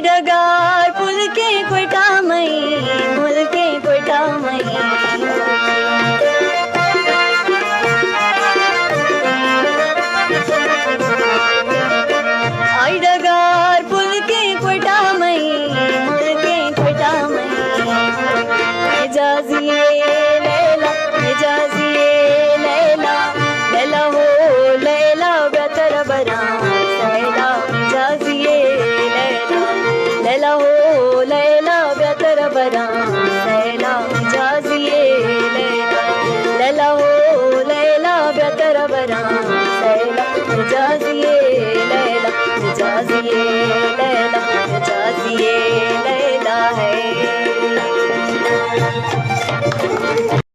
डगार पुल के कोयटा मई, पुल के कोयटा मई। आई डगार पुल के कोयटा मई, पुल के कोयटा मई। एजाजिए लैला, एजाजिए लैला, लैला हो लैला बेतर बरा सैला। एजाजिए लैला, लैला हो लैला बेतर बरा सैला। एजाजिए लैला, लैला हो लैला बेतर बरा सैला। एजाजिए लैला, एजाजिए लैला, एजाजिए लैला है।